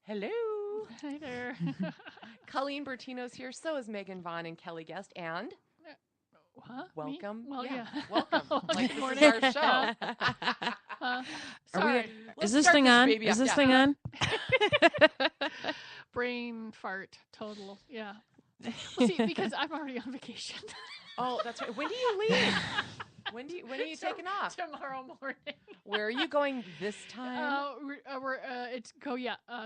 Hello. Hi there. Colleen Bertino's here. So is Megan Vaughn and Kelly Guest. And What? welcome. Me? Well, yeah. Welcome. Like Good this morning. is our show. Sorry. Let's Is this start thing on? baby Is up. this Yeah. thing on? Brain fart. Total. Yeah. Well, see, because I'm already on vacation. Oh, that's right. When do you leave? When are you taking off? Tomorrow morning. Where are you going this time?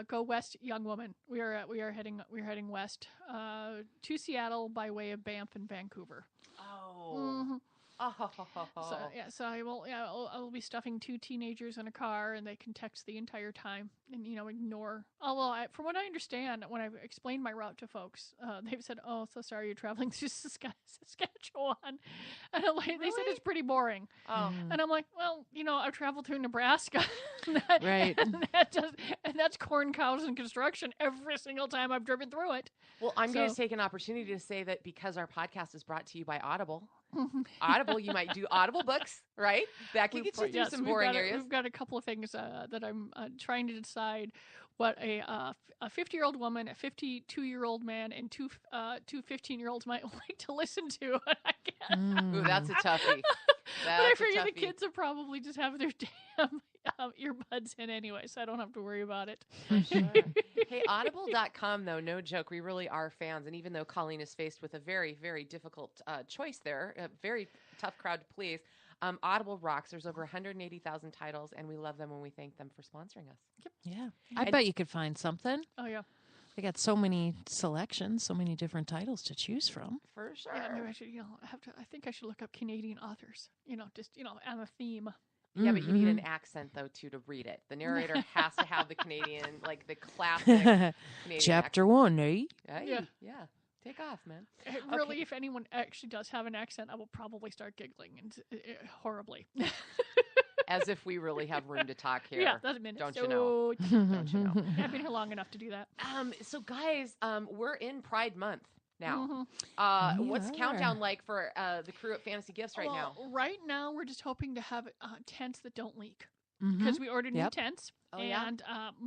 Go west, young woman. We are heading west to Seattle by way of Banff and Vancouver. Oh. Mm-hmm. Oh. So I will be stuffing 2 teenagers in a car, and they can text the entire time and ignore. Although from what I understand, when I've explained my route to folks, they've said, "Oh, so sorry, you're traveling through Saskatchewan," and I'm like, they said it's pretty boring. Oh. And I'm like, well, I've traveled through Nebraska, Right. and that's corn, cows, and construction every single time I've driven through it. Well, I'm going to take an opportunity to say that because our podcast is brought to you by Audible, you might do Audible books, right? That can get you through some boring areas. We've got a couple of things that I'm trying to decide what a 50-year-old woman, a 52-year-old man, and two 15-year-olds might like to listen to. Ooh, that's a toughie. But I figure the kids will probably just have their damn earbuds in anyway, so I don't have to worry about it. For sure. Hey, audible.com, though, no joke, we really are fans. And even though Colleen is faced with a very, very difficult choice there, a very tough crowd to please, Audible rocks. There's over 180,000 titles, and we love them when we thank them for sponsoring us. Yep. Yeah. I bet you could find something. Oh, yeah. They got so many selections, so many different titles to choose from. For sure. Yeah, maybe I should, I think I should look up Canadian authors, on a theme. Yeah, but you need an accent, though, too, to read it. The narrator has to have the Canadian, like the classic Canadian Chapter accent. 1, eh? Hey, yeah. Take off, man. Really, Okay. if anyone actually does have an accent, I will probably start giggling and horribly. As if we really have room to talk here. Yeah, that's a minute. Don't you know? Don't you know? I've been here long enough to do that. So, guys, we're in Pride Month now. Mm-hmm. What's countdown like for the crew at Fantasy Gifts right now? Right now, we're just hoping to have tents that don't leak. Mm-hmm. Because we ordered new tents, yeah?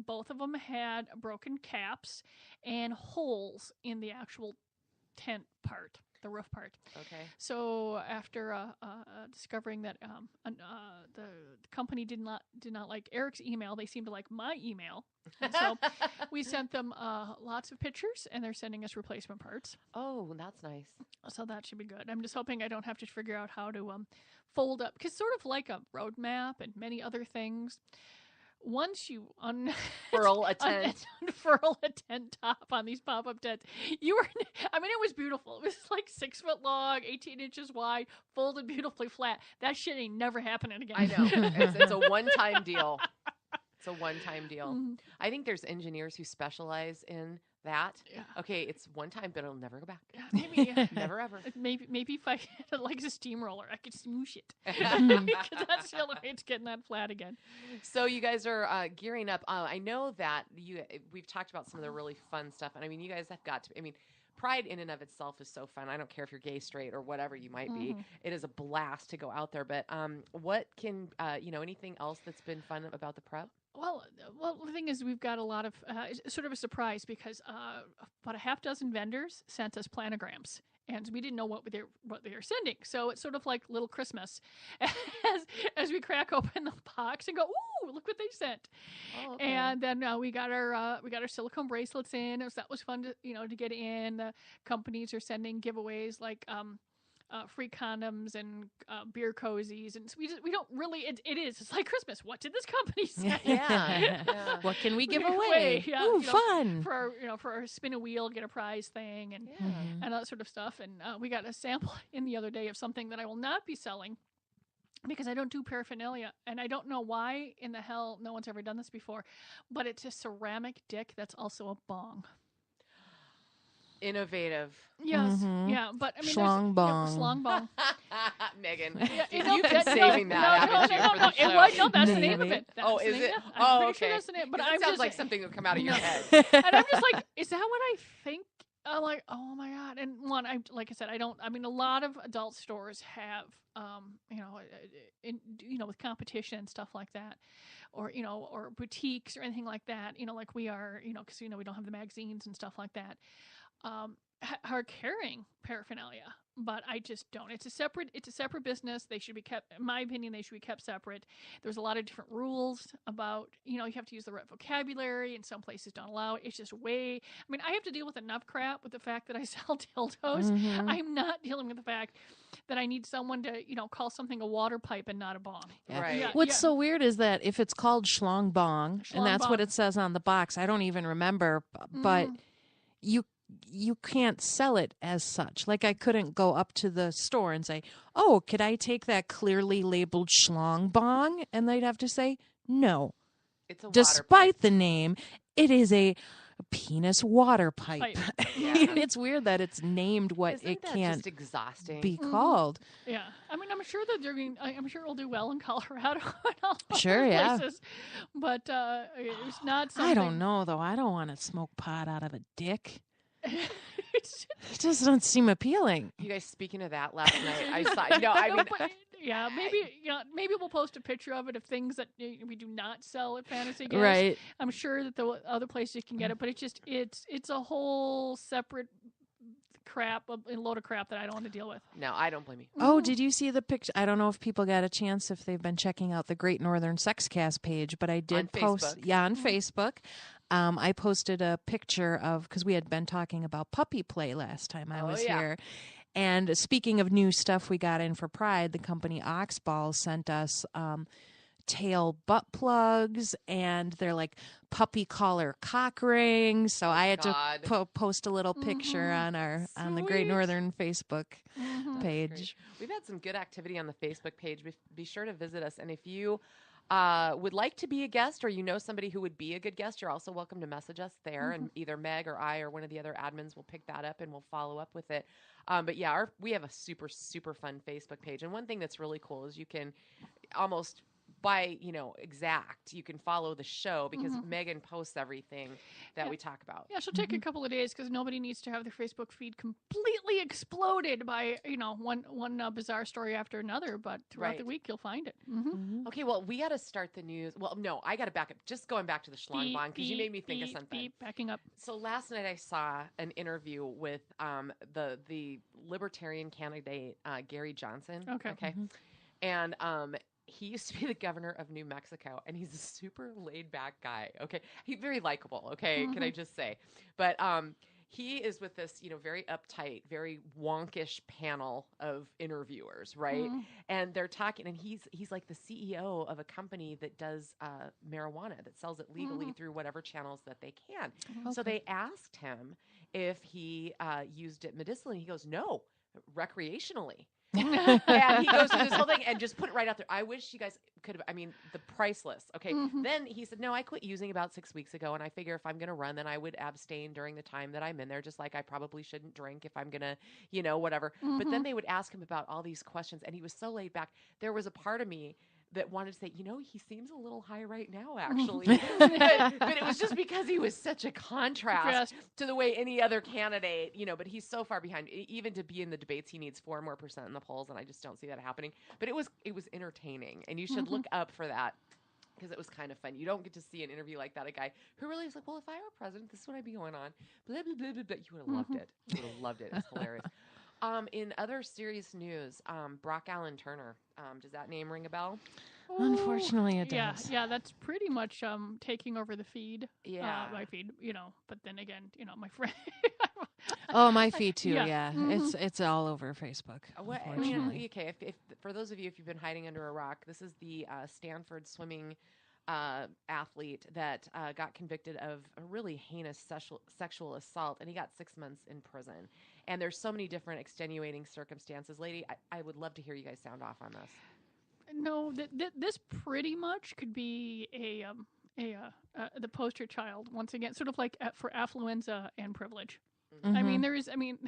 both of them had broken caps and holes in the actual tent part, the roof part. Okay. So after discovering that the company did not like Eric's email, they seemed to like my email. And so we sent them lots of pictures, and they're sending us replacement parts. Oh, that's nice. So that should be good. I'm just hoping I don't have to figure out how to fold up, because sort of like a roadmap and many other things, once you unfurl a tent top on these pop-up tents, it was beautiful. It was like 6 foot long, 18 inches wide, folded beautifully flat. That shit ain't never happening again. I know. It's a one-time deal. It's a one-time deal. Mhm. I think there's engineers who specialize in that. Yeah. Okay, it's one time, but it'll never go back. Yeah, maybe. Never ever. Maybe if I had like a steamroller, I could smoosh it. Because that's the only way it's getting that flat again. So you guys are gearing up. I know that we've talked about some of the really fun stuff, and I mean, you guys have got to. I mean, Pride in and of itself is so fun. I don't care if you're gay, straight, or whatever you might be. It is a blast to go out there. But what can anything else that's been fun about the prep? Well, the thing is, we've got a lot of it's sort of a surprise, because about a half dozen vendors sent us planograms, and we didn't know what they were sending. So it's sort of like Little Christmas, as we crack open the box and go, "Ooh, look what they sent!" Oh, okay. And then we got our silicone bracelets in. That was fun to get in. The companies are sending giveaways like free condoms and beer cozies, and so we don't really. It's like Christmas. What did this company say? Yeah. What can we give away? Yeah, Ooh, fun. For a spin a wheel, get a prize thing, and and that sort of stuff. And we got a sample in the other day of something that I will not be selling, because I don't do paraphernalia, and I don't know why in the hell no one's ever done this before, but it's a ceramic dick that's also a bong. Innovative. Yes, yeah, but I mean, Schlong bong. Schlong bong. Megan, Yeah, you've been saving that, haven't you, for the show? No, that's the name of it. That's Oh, the is name it? of Oh, I'm pretty okay. sure that's the name. But It I'm sounds just like something that would come out of your No. head. And I'm just like, is that what I think? I'm like, oh my god! And like I said, I don't. I mean, a lot of adult stores have, with competition and stuff like that. or boutiques or anything like that, like we are, because we don't have the magazines and stuff like that, are carrying paraphernalia. But I just don't. It's a separate business. They should be kept, in my opinion, they should be kept separate. There's a lot of different rules about, you have to use the right vocabulary, and some places don't allow it. It's just I have to deal with enough crap with the fact that I sell dildos. Mm-hmm. I'm not dealing with the fact that I need someone to, call something a water pipe and not a bong. Yeah. Right. Yeah, What's so weird is that if it's called schlong bong, and that's what Schlong-bong. it says on the box, I don't even remember, but you can't sell it as such. Like, I couldn't go up to the store and say, "Oh, could I take that clearly labeled schlong bong?" And they'd have to say no. It's a water Despite pipe. the name, it is a penis water pipe. Pipe. Yeah. It's weird that it's named what Isn't it that can't just exhausting? be called. Yeah, I'm sure that I'm sure it'll do well in Colorado and all Sure, other yeah. places, but it's not something. I don't know, though. I don't want to smoke pot out of a dick. It's, It just doesn't seem appealing. You guys, speaking of that, last night I saw. No, I mean, but, maybe we'll post a picture of it of things that we do not sell at Fantasy Gas. Right. I'm sure that the other places you can get it, but it's a whole separate a load of crap that I don't want to deal with. no, I don't blame you. Oh, did you see the picture? I don't know if people got a chance, if they've been checking out the Great Northern Sexcast page, but I did On post. Facebook. Yeah, on Facebook. I posted a picture of, because we had been talking about puppy play last time I was here. And speaking of new stuff we got in for Pride, the company Oxball sent us tail butt plugs, and they're like puppy collar cock rings. So I had to post a little picture on the Great Sweet. Northern Facebook page. Great. We've had some good activity on the Facebook page. Be sure to visit us. And if you would like to be a guest, or you know somebody who would be a good guest, you're also welcome to message us there, and either Meg or I or one of the other admins will pick that up and we'll follow up with it. But yeah, we have a super, super fun Facebook page. And one thing that's really cool is you can almost by, exact, you can follow the show because Megan posts everything that we talk about. Yeah, she'll take a couple of days because nobody needs to have their Facebook feed completely exploded by, one bizarre story after another. But throughout the week, you'll find it. Mm-hmm. Okay, well, we got to start the news. Well, no, I got to back up. Just going back to the schlong bong because you made me think of something. Backing up. So last night I saw an interview with the Libertarian candidate Gary Johnson. Okay. And he used to be the governor of New Mexico, and he's a super laid-back guy, okay? He's very likable, okay? Can I just say? But he is with this, very uptight, very wonkish panel of interviewers, right? And they're talking, and he's like the CEO of a company that does marijuana, that sells it legally through whatever channels that they can. So they asked him if he used it medicinally. He goes, no, recreationally. And he goes through this whole thing and just put it right out there. I wish you guys could have, the priceless. Okay. Then he said, no, I quit using about 6 weeks ago. And I figure if I'm going to run, then I would abstain during the time that I'm in there, just like I probably shouldn't drink if I'm going to, whatever. But then they would ask him about all these questions, and he was so laid back. There was a part of me that wanted to say, he seems a little high right now, actually. but it was just because he was such a contrast to the way any other candidate, but he's so far behind. Even to be in the debates, he needs 4% more in the polls, and I just don't see that happening. But it was entertaining, and you should look up for that because it was kind of fun. You don't get to see an interview like that, a guy who really is like, well, if I were president, this is what I'd be going on. Blah, blah, blah, blah, blah. You would have loved it. You would have loved it. It's hilarious. In other serious news, Brock Allen Turner. Does that name ring a bell? Unfortunately, it does. Yeah, that's pretty much taking over the feed. Yeah. My feed, But then again, my friend. Oh, my feed too. Yeah, Mm-hmm. it's all over Facebook. Unfortunately. Okay. If for those of you, if you've been hiding under a rock, this is the Stanford swimming athlete that got convicted of a really heinous sexual assault, and he got 6 months in prison. And there's so many different extenuating circumstances. Lady, I would love to hear you guys sound off on this. No, this pretty much could be the poster child once again, sort of like for affluenza and privilege. Mm-hmm.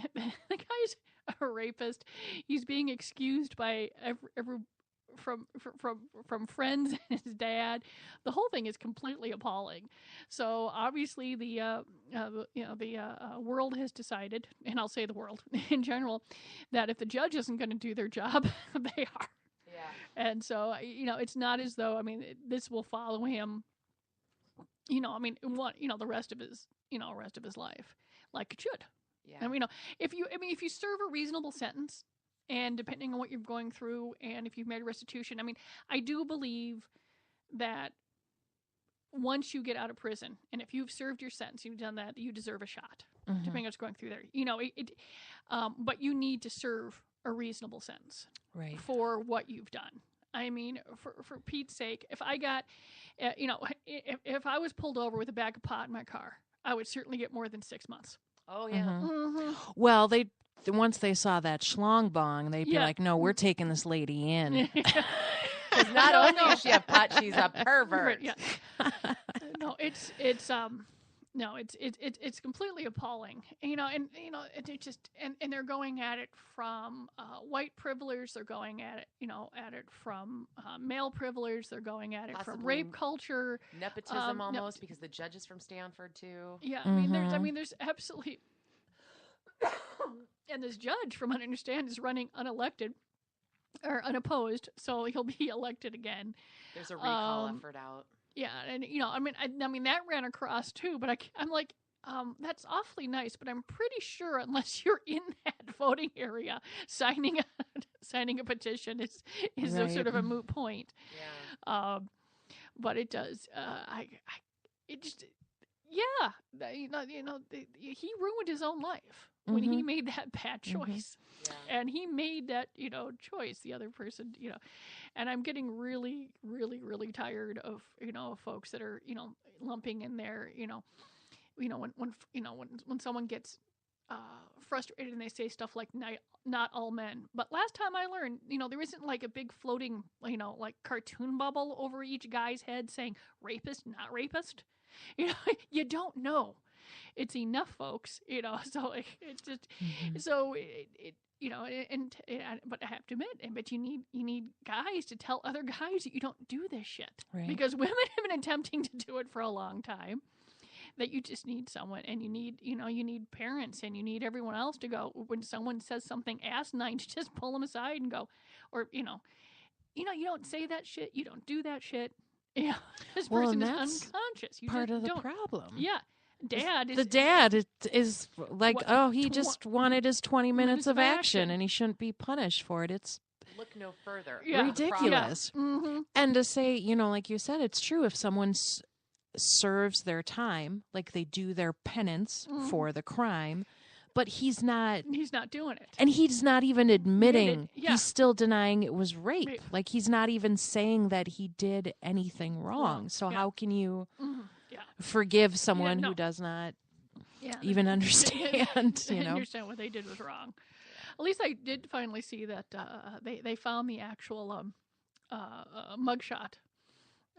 The guy's a rapist. He's being excused by every from friends and his dad. The whole thing is completely appalling. So obviously the world has decided, and I'll say the world in general, that if the judge isn't going to do their job, they are. Yeah. And so, it's not as though, this will follow him, the rest of his life, like it should. Yeah. And, if you serve a reasonable sentence, and depending on what you're going through, and if you've made restitution, I do believe that once you get out of prison, and if you've served your sentence, you've done that, you deserve a shot, depending on what's going through there. But you need to serve a reasonable sentence for what you've done. For Pete's sake, if I got, if I was pulled over with a bag of pot in my car, I would certainly get more than 6 months. Oh, yeah. Well, once they saw that schlong bong, they'd be like, no, we're taking this lady in. Because not only does she have pot, she's a pervert. Yeah. No, it's completely appalling. And it just and they're going at it from white privilege. They're going at it from male privilege. They're going at it from rape culture, nepotism almost, because the judge is from Stanford too. Yeah, there's absolutely. And this judge, from what I understand, is running unelected or unopposed, so he'll be elected again. There's a recall effort out. Yeah, and that ran across too, but I'm like, that's awfully nice, but I'm pretty sure unless you're in that voting area, signing a petition is a sort of a moot point. Yeah. But it does. He ruined his own life when he made that bad choice. Yeah. And he made that, choice, the other person, and I'm getting really, really, really tired of, folks that are, lumping in there, when someone gets frustrated and they say stuff like not all men. But last time I learned, there isn't like a big floating, like cartoon bubble over each guy's head saying rapist, not rapist. You don't know. It's enough, folks. So it's just so it but I have to admit, but you need guys to tell other guys that you don't do this shit, because women have been attempting to do it for a long time. That you just need someone, and you need parents, and you need everyone else to go when someone says something asinine to just pull them aside and go, or you don't say that shit, you don't do that shit. Yeah, this person is unconscious. You part just of the don't. problem. Yeah. The dad is like, he just wanted his 20 minutes of action, and he shouldn't be punished for it. It's look no further. Ridiculous. Yeah. And to say, like you said, it's true. If someone serves their time, like they do their penance for the crime, but he's not doing it, and he's not even admitting. He's still denying it was rape. Like he's not even saying that he did anything wrong. So how can you forgive someone who does not even understand? Understand what they did was wrong. At least I did finally see that they found the actual mugshot.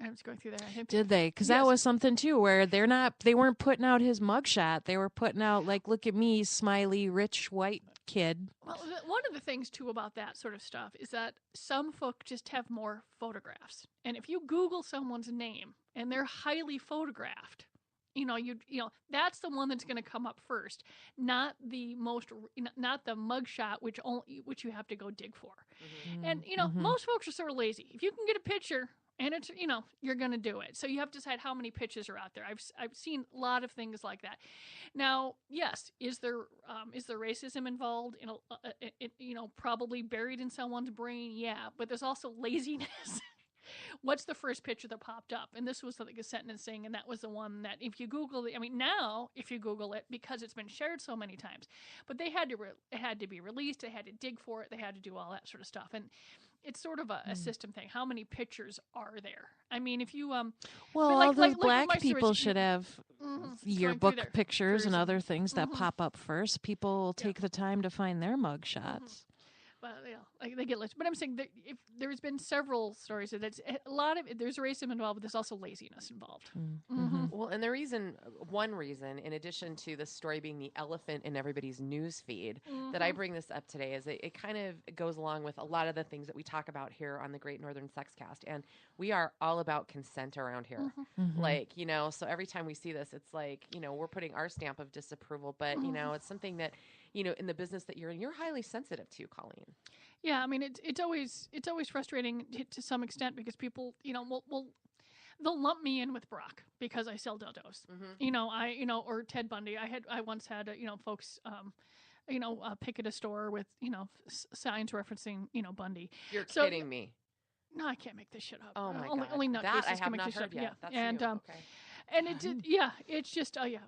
I was going through that. Did they? Because that was something too, where they weren't putting out his mugshot. They were putting out like, look at me, smiley, rich white kid. Well, one of the things too about that sort of stuff is that some folk just have more photographs, and if you Google someone's name and they're highly photographed, that's the one that's going to come up first, not the mugshot, which you have to go dig for. And most folks are sort of lazy. If you can get a picture. And it's, you're going to do it. So you have to decide how many pictures are out there. I've seen a lot of things like that. Now, yes, is there racism involved? Probably buried in someone's brain. Yeah, but there's also laziness. What's the first picture that popped up? And this was like a sentencing, and that was the one that if you Google it, now if you Google it, because it's been shared so many times, but it had to be released. They had to dig for it. They had to do all that sort of stuff. And it's sort of a system thing. How many pictures are there? If you all those black people should have yearbook pictures and other things that pop up first. People will take the time to find their mug shots. Well, they get listed. But I'm saying that if there's been several stories that there's racism involved, but there's also laziness involved. Well, and one reason, in addition to the story being the elephant in everybody's news feed, that I bring this up today is it kind of goes along with a lot of the things that we talk about here on the Great Northern Sex Cast. And we are all about consent around here. So every time we see this, it's like, we're putting our stamp of disapproval, but, it's something that, in the business that you're in, you're highly sensitive to, Colleen. Yeah, I mean it's always frustrating to some extent because people, will they'll lump me in with Brock because I sell dildos. Or Ted Bundy. I once had folks picket a store with signs referencing Bundy. You're kidding me. No, I can't make this shit up. Oh my God! Only nutcases I have can make not this heard shit yet. up. That's and new. Okay. And it's just it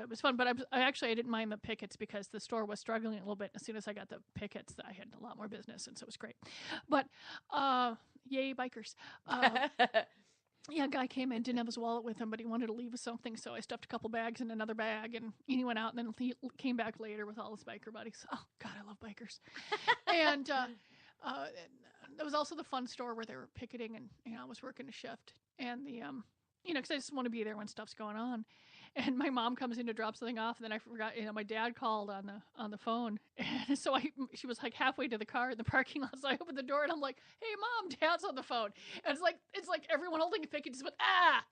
was fun, but I didn't mind the pickets because the store was struggling a little bit. As soon as I got the pickets, I had a lot more business, and so it was great. But yay bikers! Yeah, a guy came in, didn't have his wallet with him, but he wanted to leave with something, so I stuffed a couple bags in another bag, and he went out, and then he came back later with all his biker buddies. Oh God, I love bikers. And there was also the fun store where they were picketing, and I was working a shift, and the because I just want to be there when stuff's going on. And my mom comes in to drop something off, and then I forgot. My dad called on the phone, and so she was like halfway to the car in the parking lot. So I opened the door, and I'm like, "Hey, Mom, Dad's on the phone." And it's like everyone holding a picket just went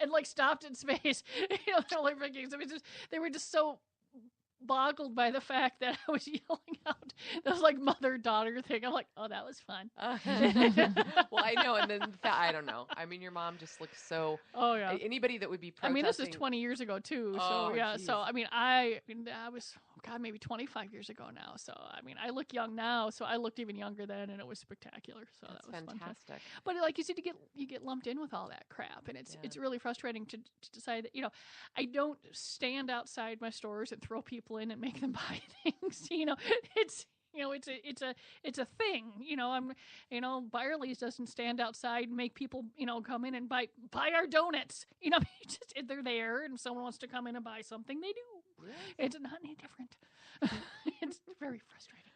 and like stopped in space. Like picking. So they were just so boggled by the fact that I was yelling out this like mother-daughter thing. I'm like, oh, that was fun. Well, I know, and then I don't know. I mean, your mom just looks so. Oh yeah. Anybody that would be protesting. I mean, this is 20 years ago too. So yeah. Geez. So I mean, I was maybe 25 years ago now. So I mean, I look young now. So I looked even younger then, and it was spectacular. So that's that was fantastic. Fun. But like you said, you get lumped in with all that crap, and it's really frustrating to decide that I don't stand outside my stores and throw people in and make them buy things. It's it's a thing. Byerly's doesn't stand outside and make people come in and buy our donuts. They're there, and someone wants to come in and buy something, they do. Yeah. It's not any different. It's very frustrating.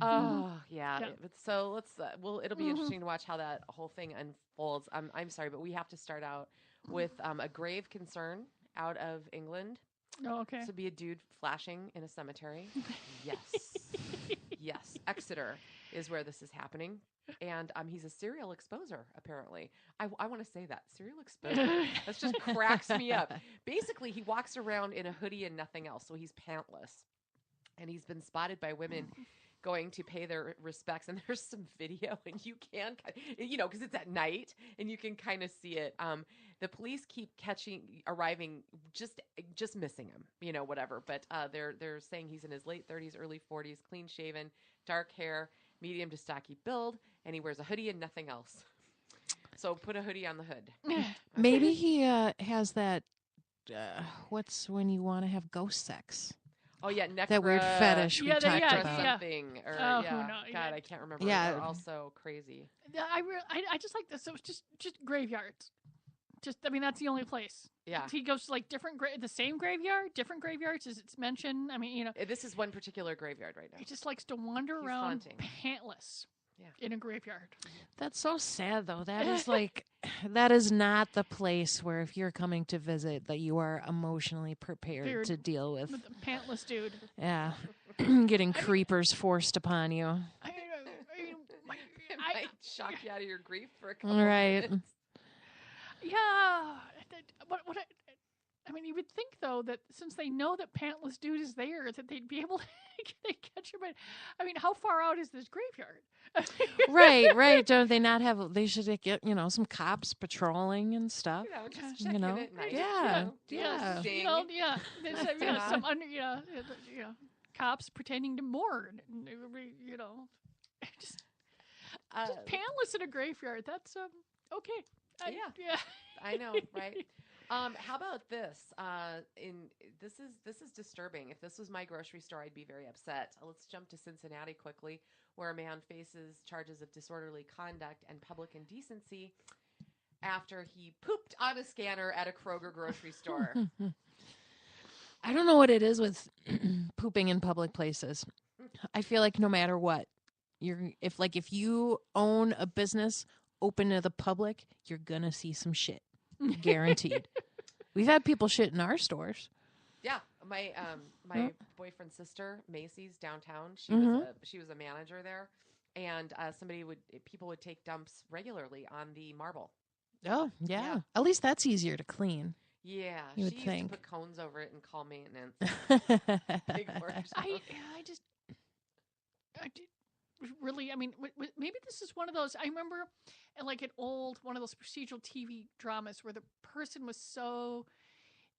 Oh yeah. So let's. It'll be interesting to watch how that whole thing unfolds. I'm sorry, but we have to start out with a grave concern out of England. Oh, okay. So be a dude flashing in a cemetery. Yes. Yes. Exeter is where this is happening. And he's a serial exposer, apparently. I want to say that. Serial exposer. That just cracks me up. Basically, he walks around in a hoodie and nothing else. So he's pantless. And he's been spotted by women going to pay their respects, and there's some video, and you can, because it's at night, and you can kind of see it. The police keep arriving, just missing him, whatever. But they're saying he's in his late 30s, early 40s, clean shaven, dark hair, medium to stocky build, and he wears a hoodie and nothing else. So put a hoodie on the hood. Maybe he has that. What's when you want to have ghost sex? Oh yeah, that weird fetish we talked about. Something, or God, I can't remember. Yeah, they're also crazy. I just like this. So it's just graveyards. That's the only place. Yeah, he goes to like the same graveyard, different graveyards as it's mentioned. I mean, this is one particular graveyard right now. He just likes to wander around pantless. Yeah. In a graveyard. That's so sad, though. That is that is not the place where if you're coming to visit that you are emotionally prepared to deal with. With a pantless dude. Yeah. Getting creepers forced upon you. It might shock you out of your grief for a couple minutes. Yeah. You would think, though, that since they know that pantless dude is there, that they'd be able to catch him. But, how far out is this graveyard? Right. Don't they not have? They should get some cops patrolling and stuff. Just checking it night. Yeah. Some cops pretending to mourn. Just pantless in a graveyard. That's okay. I know, right? How about this? This is disturbing. If this was my grocery store, I'd be very upset. Let's jump to Cincinnati quickly, where a man faces charges of disorderly conduct and public indecency after he pooped on a scanner at a Kroger grocery store. I don't know what it is with pooping in public places. I feel like no matter what, if you own a business open to the public, you're gonna see some shit. Guaranteed. We've had people shit in our stores. Yeah, my boyfriend's sister, Macy's downtown. She was a manager there, and people would take dumps regularly on the marble. Oh yeah. At least that's easier to clean. Yeah, you would used think. to put cones over it and call maintenance. Big work. really, I mean, maybe this is one of those, I remember like an old, one of those procedural TV dramas where the person was so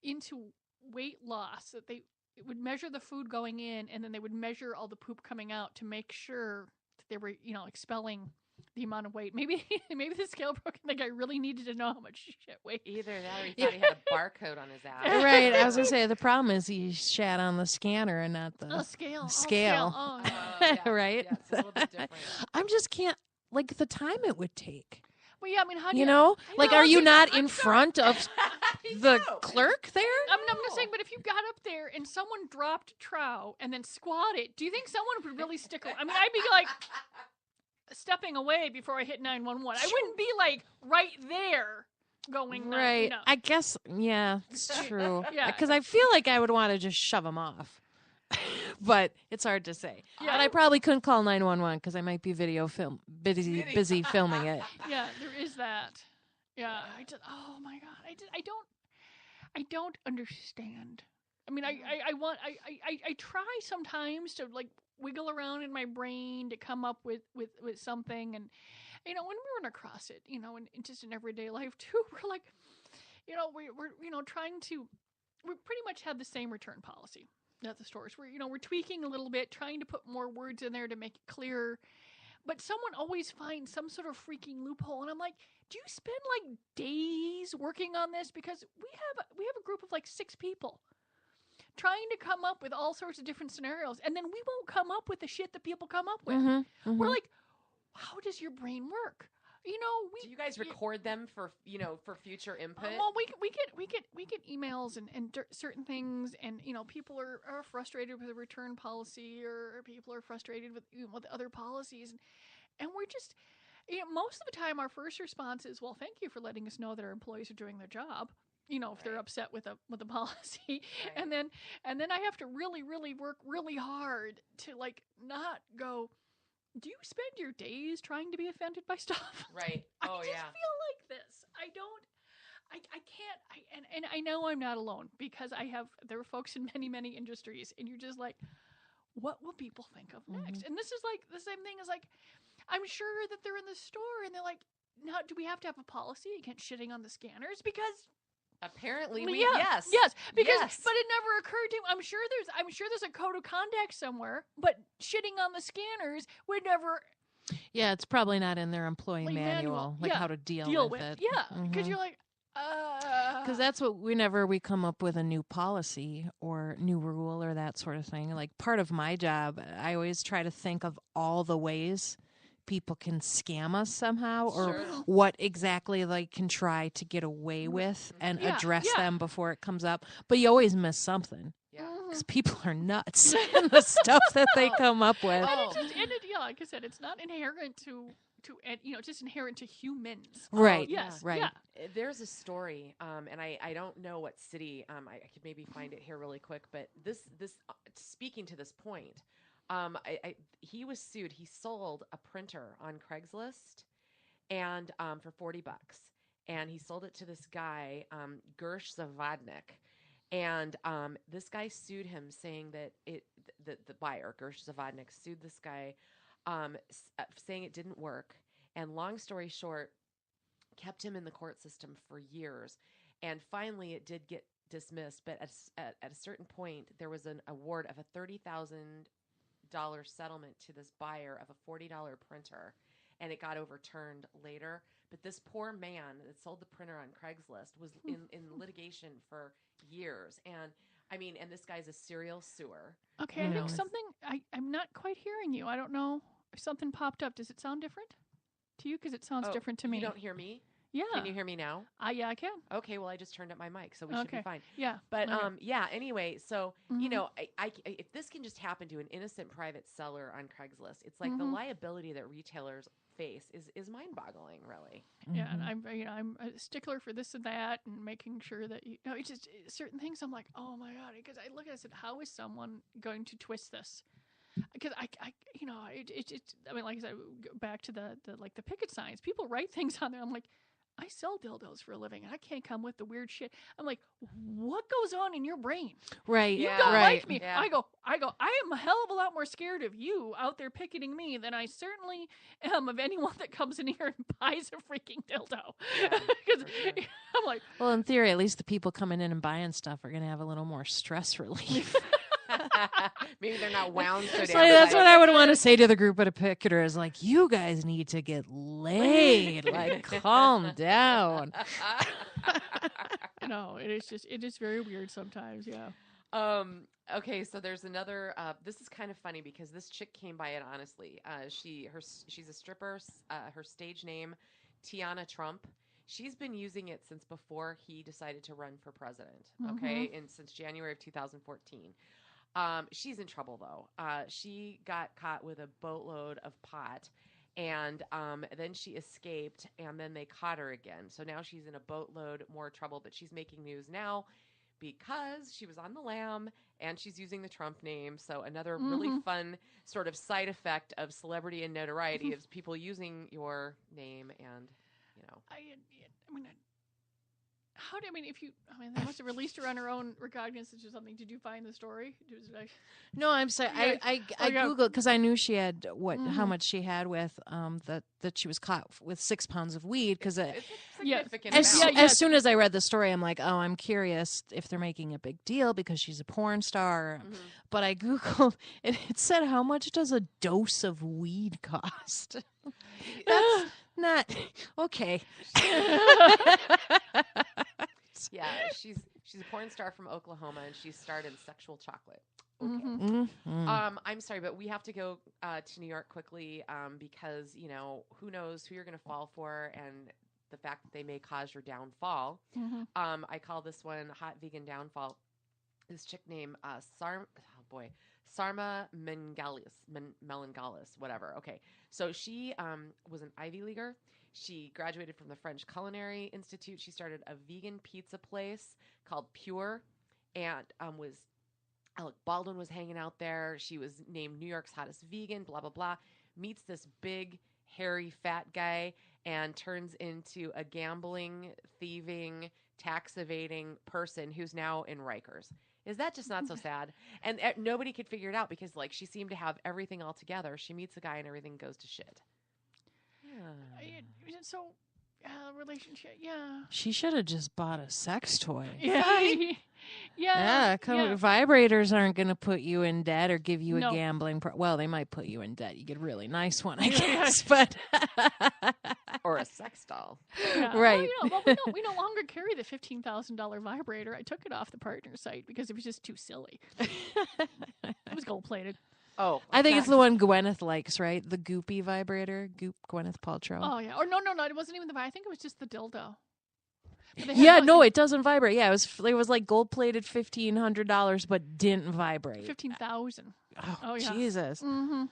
into weight loss that they would measure the food going in and then they would measure all the poop coming out to make sure that they were, expelling the amount of weight. Maybe the scale broke and the guy really needed to know how much shit weighed. Either that or he thought he had a barcode on his ass. Right. I was going to say, the problem is he shat on the scanner and not the scale. scale. Oh, yeah. Right? Yeah, it's a little bit different. I just can't, like, the time it would take. Well, yeah, I mean, how do you know? Like, are you not in I'm front of the clerk there? I'm not saying, but if you got up there and someone dropped trow and then squatted, do you think someone would really stick around? I mean, I'd be like stepping away before I hit 911. I wouldn't be like right there going. Right. I guess, yeah, it's true. Yeah. Because I feel like I would want to just shove him off. But it's hard to say. Yeah. And I probably couldn't call 911 because I might be busy filming it. Yeah, there is that. Yeah, oh my God, I don't understand. I mean, I try sometimes to like wiggle around in my brain to come up with something, and when we run across it, and just in everyday life too, we're like, we're trying to, we pretty much have the same return policy at the stores. We're tweaking a little bit, trying to put more words in there to make it clearer. But someone always finds some sort of freaking loophole, and I'm like, do you spend like days working on this? Because we have a group of like 6 people trying to come up with all sorts of different scenarios, and then we won't come up with the shit that people come up with. We're like, how does your brain work? Do you guys record them for future input? Well, we get emails and certain things, and people are frustrated with the return policy, or people are frustrated with other policies, and we're just most of the time our first response is, well, thank you for letting us know that our employees are doing their job. If they're upset with a policy, right. and then I have to really work really hard to like not go. Do you spend your days trying to be offended by stuff? Right. Oh, I just feel like this. I can't. And I know I'm not alone, because there are folks in many industries, and you're just like, what will people think of next? And this is like the same thing as like, I'm sure that they're in the store and they're like, now, do we have to have a policy against shitting on the scanners? Because apparently yes, because but it never occurred to me. I'm sure there's a code of conduct somewhere, but shitting on the scanners would never. Yeah, it's probably not in their employee manual, like how to deal with it. Yeah, because you're like, because that's what whenever we come up with a new policy or new rule or that sort of thing, like part of my job, I always try to think of all the ways people can scam us somehow, or what exactly they can try to get away with and address them before it comes up. But you always miss something. Yeah. Because people are nuts in the stuff that they come up with. Like I said, it's not inherent to just inherent to humans. Right. Yes. Right. Yeah. There's a story, and I don't know what city. I could maybe find it here really quick. But this speaking to this point. He was sued. He sold a printer on Craigslist, and for $40, and he sold it to this guy, Gersh Zavodnik, and this guy sued him, saying that the buyer, Gersh Zavodnik, sued this guy, saying it didn't work, and long story short, kept him in the court system for years, and finally it did get dismissed. But at a certain point, there was an award of a $30,000 settlement to this buyer of a $40 printer, and it got overturned later. But this poor man that sold the printer on Craigslist was in litigation for years, and this guy's a serial suer. Okay, I think something I'm not quite hearing you. I don't know if something popped up. Does it sound different to you? Because it sounds different to me. You don't hear me? Yeah. Can you hear me now? Yeah, I can. Okay, well, I just turned up my mic, so we should be fine. Yeah. But anyway, so I if this can just happen to an innocent private seller on Craigslist, it's like the liability that retailers face is mind-boggling, really. Yeah, and I'm a stickler for this and that, and making sure that it's just certain things. I'm like, oh my God, because I look at it and said, how is someone going to twist this? Because I mean, like I said, back to the picket signs. People write things on there. I'm like, I sell dildos for a living, and I can't come with the weird shit. I'm like, what goes on in your brain? Right. You Yeah. don't Right. like me. Yeah. I go, I am a hell of a lot more scared of you out there picketing me than I certainly am of anyone that comes in here and buys a freaking dildo. Yeah, 'Cause for sure. I'm like, Well, in theory, at least the people coming in and buying stuff are going to have a little more stress relief. Maybe they're not wound so So down. that's tight. what I would want to say to the group at a picketer is like, you guys need to get laid. Like, calm down. no, it is very weird sometimes. Yeah. Okay, so there's another. This is kind of funny because this chick came by it honestly. She's a stripper. Her stage name, Tiana Trump. She's been using it since before he decided to run for president. Okay, and since January of 2014. She's in trouble though. She got caught with a boatload of pot, and then she escaped, and then they caught her again. So now she's in a boatload more trouble, but she's making news now because she was on the lam and she's using the Trump name. So another really fun sort of side effect of celebrity and notoriety is people using your name and, you know. They must have released her on her own recognizance or something. Did you find the story? No, I'm sorry. I Googled because I knew she had how much she had with that she was caught with 6 pounds of weed because It's a significant as soon as I read the story, I'm like, oh, I'm curious if they're making a big deal because she's a porn star. But I Googled and it said, how much does a dose of weed cost? That's not okay. Yeah, she's a porn star from Oklahoma, and she starred in Sexual Chocolate. Okay. I'm sorry, but we have to go to New York quickly because, you know, who knows who you're going to fall for and the fact that they may cause your downfall. I call this one Hot Vegan Downfall. This chick named Sarma Melangalis, whatever. Okay, so she was an Ivy Leaguer. She graduated from the French Culinary Institute. She started a vegan pizza place called Pure, and Alec Baldwin was hanging out there. She was named New York's hottest vegan, blah, blah, blah. Meets this big, hairy, fat guy and turns into a gambling, thieving, tax evading person who's now in Rikers. Is that just not so sad? And nobody could figure it out because, like, she seemed to have everything all together. She meets a guy and everything goes to shit. Relationship, yeah. She should have just bought a sex toy. Yeah. Vibrators aren't going to put you in debt or give you No. a gambling. Well, they might put you in debt. You get a really nice one, I guess. But or a sex doll. Yeah. Right. Well, we no longer carry the $15,000 vibrator. I took it off the partner site because it was just too silly. It was gold plated. Oh, I think it's the one Gwyneth likes, right? The goopy vibrator, Gwyneth Paltrow. Oh yeah, or no, it wasn't even the. I think it was just the dildo. It doesn't vibrate. Yeah, it was like gold plated $1,500, but didn't vibrate. 15,000. Oh yeah. Jesus. Mm-hmm.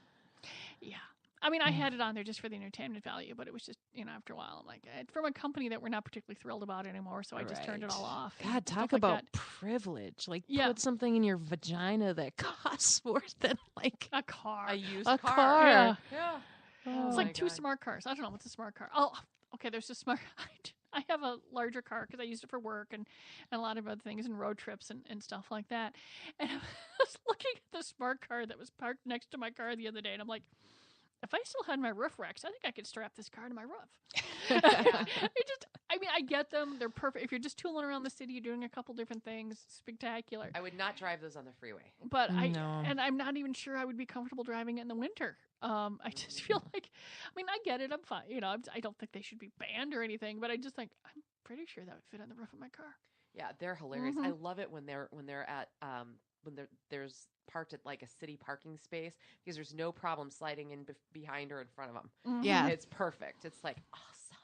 Yeah. I mean, I had it on there just for the entertainment value, but it was just, after a while, I'm like, it's from a company that we're not particularly thrilled about anymore, so I just turned it all off. God, talk about privilege. Like, put something in your vagina that costs more than, like, a car. A used car. Yeah. It's like two smart cars. I don't know what's a smart car. Oh, okay, there's a smart... I have a larger car because I used it for work and a lot of other things and road trips and stuff like that. And I was looking at the smart car that was parked next to my car the other day, and I'm like, if I still had my roof racks, I think I could strap this car to my roof. I get them. They're perfect. If you're just tooling around the city, you're doing a couple different things, spectacular. I would not drive those on the freeway. But I'm not even sure I would be comfortable driving it in the winter. I just feel like, I get it. I'm fine. I don't think they should be banned or anything, but I just think I'm pretty sure that would fit on the roof of my car. Yeah, they're hilarious. I love it when they're at there's parked at like a city parking space because there's no problem sliding in behind or in front of them. Yeah, it's perfect. It's like awesome.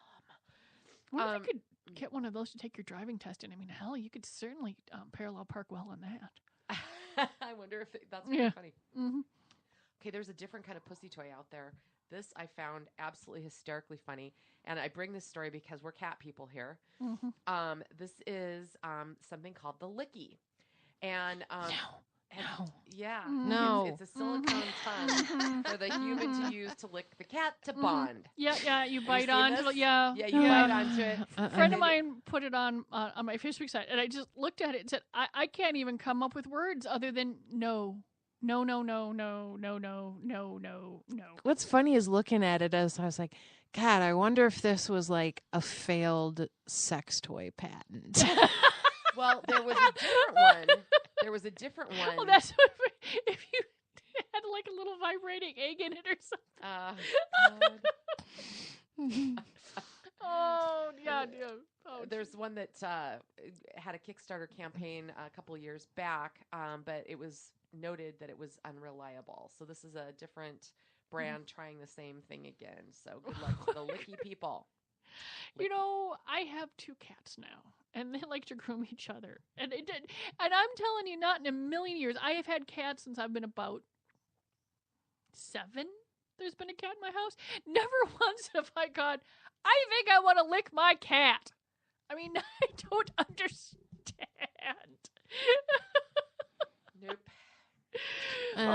What if you could get one of those to take your driving test in? Hell, you could certainly parallel park well in that. I wonder if that's really funny. Mm-hmm. Okay, there's a different kind of pussy toy out there. This I found absolutely hysterically funny, and I bring this story because we're cat people here. Mm-hmm. This is something called the Licky. And Yeah. No. It's a silicone tongue for the human to use to lick the cat to bond. Yeah, you bite seen onto this? it. Yeah. Yeah, you bite onto it. A friend of mine put it on my Facebook site, and I just looked at it and said, I can't even come up with words other than no. No. What's funny is looking at it as I was like, God, I wonder if this was like a failed sex toy patent. Well, there was a different one. Well, that's what, if you had like a little vibrating egg in it or something. Oh, yeah. Oh, there's one that had a Kickstarter campaign a couple of years back, but it was noted that it was unreliable. So this is a different brand trying the same thing again. So good luck to the licky people. You know, I have 2 cats now, and they like to groom each other. And I'm telling you, not in a million years. I have had cats since I've been about 7. There's been a cat in my house. Never once have I gone, I think I want to lick my cat. I mean, I don't understand. Nope. It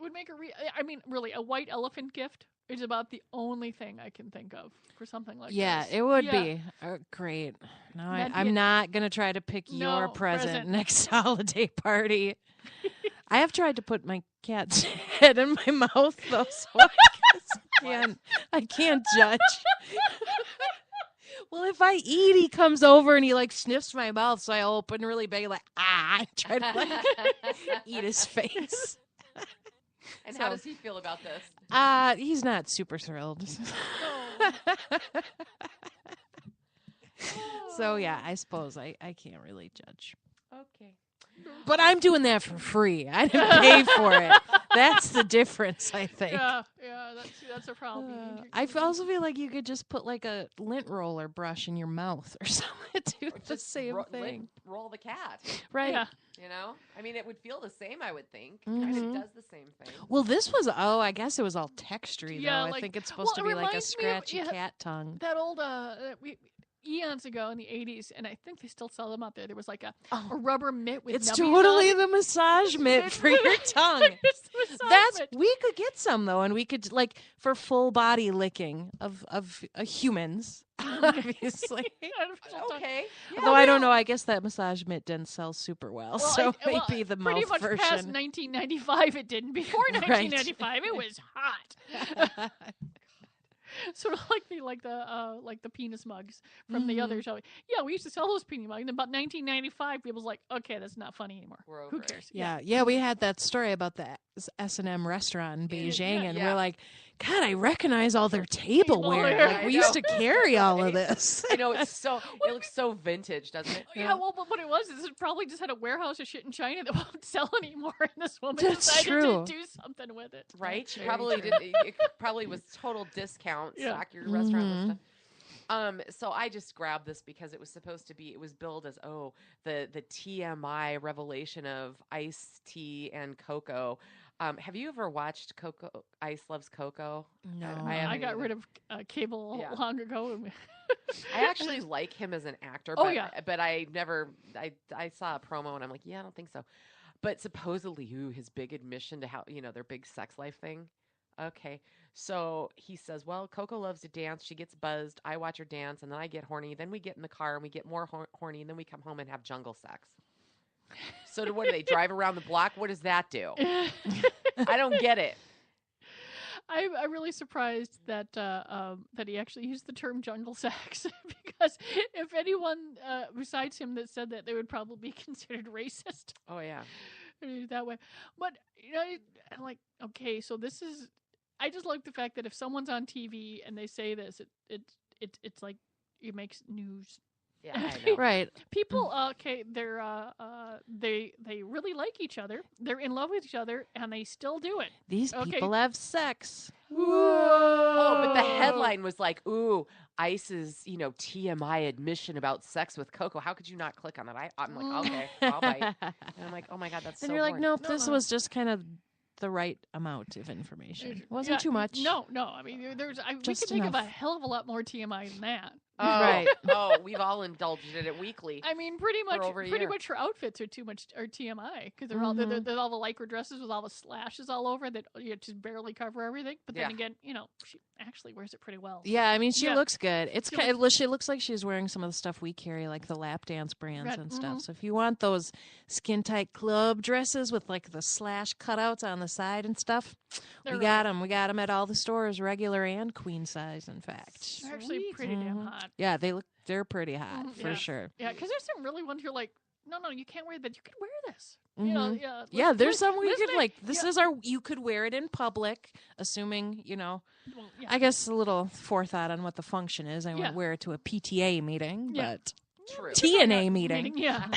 would make I mean, really, a white elephant gift is about the only thing I can think of for something like this. Yeah, it would be great. No, I'm not going to try to pick your present next holiday party. I have tried to put my cat's head in my mouth, though, so I can't judge. Well, if I eat, he comes over and he like sniffs my mouth, so I open really big, like I try to like eat his face. And how does he feel about this? He's not super thrilled. So yeah, I suppose I can't really judge. Okay. But I'm doing that for free. I didn't pay for it. That's the difference, I think. Yeah, that's a problem. I also feel like you could just put like a lint roller brush in your mouth or something to do the same thing. Roll the cat. Right. Yeah. You know? I mean, it would feel the same, I would think. Kind of does the same thing. Well, this was, I guess it was all textury, Yeah, though. like, I think it's supposed to be like a scratchy cat tongue. That old, eons ago in the 80s, and I think they still sell them out there. There was like a rubber mitt with it's nubbies totally on the massage mitt for your tongue. We could get some though, and we could like for full body licking of humans, obviously. Okay. Yeah, although I don't know, I guess that massage mitt didn't sell super well, so maybe the mouth pretty much version. Past 1995, it didn't. Before 1995, it was hot. Sort of like the penis mugs from the other show. Yeah, we used to sell those penis mugs. And about 1995, people's like, okay, that's not funny anymore. We're over Who cares? Yeah, we had that story about the S&M restaurant in Beijing, and we're like, God, I recognize all their tableware. Like, we used to carry all of this. I know, it looks so vintage, doesn't it? Yeah, well, but what it was is it probably just had a warehouse of shit in China that won't sell anymore, and this woman decided to do something with it. Right? She probably did. It probably was total discount. Stock your restaurant with stuff. So I just grabbed this because it was supposed to be. It was billed as the TMI revelation of iced tea and cocoa. Have you ever watched Coco? Ice Loves Coco? No, I got rid of cable long ago. I actually like him as an actor. But I never. I saw a promo and I'm like, I don't think so. But supposedly, his big admission to how their big sex life thing. Okay, so he says, well, Coco loves to dance. She gets buzzed. I watch her dance, and then I get horny. Then we get in the car and we get more horny, and then we come home and have jungle sex. So what do they drive around the block? What does that do? I don't get it. I'm really surprised that he actually used the term jungle sex because if anyone besides him that said that, they would probably be considered racist. Oh yeah, that way. But I'm like, okay, so this is. I just like the fact that if someone's on TV and they say this, it's like it makes news. Yeah, I know. Right. People, they're they really like each other. They're in love with each other, and they still do it. These people have sex. Whoa! Oh, but the headline was like, "Ooh, Ice's TMI admission about sex with Coco." How could you not click on that? I'm like, okay, I'll bite. And I'm like, oh my god, that's. And so you're like, boring. nope, this was just kind of the right amount of information. It wasn't too much. No. I mean, we can think of a hell of a lot more TMI than that. Oh, Right. Oh, we've all indulged in it weekly. I mean, pretty much over a year. her outfits are too much or TMI because they're all they're all the lycra dresses with all the slashes all over that just barely cover everything. But then again, she actually wears it pretty well. Yeah, I mean, she looks good. It's she looks like she's wearing some of the stuff we carry, like the lap dance brands and stuff. So if you want those skin tight club dresses with like the slash cutouts on the side and stuff, we got them. We got them at all the stores, regular and queen size. In fact, they're actually pretty damn hot. Yeah, they're pretty hot for sure. Yeah, because there's some really ones you're like, no, you can't wear that. You can wear this. There's some where you could like. This is you could wear it in public, assuming I guess a little forethought on what the function is. I wouldn't wear it to a PTA meeting, but TNA meeting. Yeah.